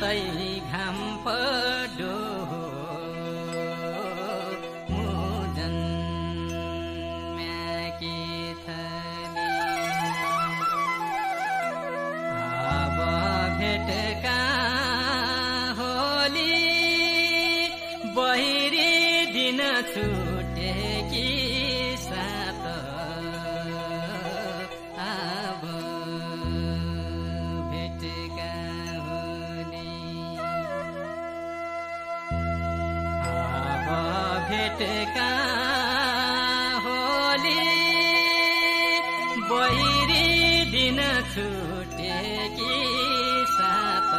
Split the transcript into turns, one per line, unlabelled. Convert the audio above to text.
सै घाम पडो मुजन म्याकी थली अब भेटका होली बहिरी दिन छुटेकी सात अब भेटका होली अब भेटका होली बहिरी दिन छुटेकी सात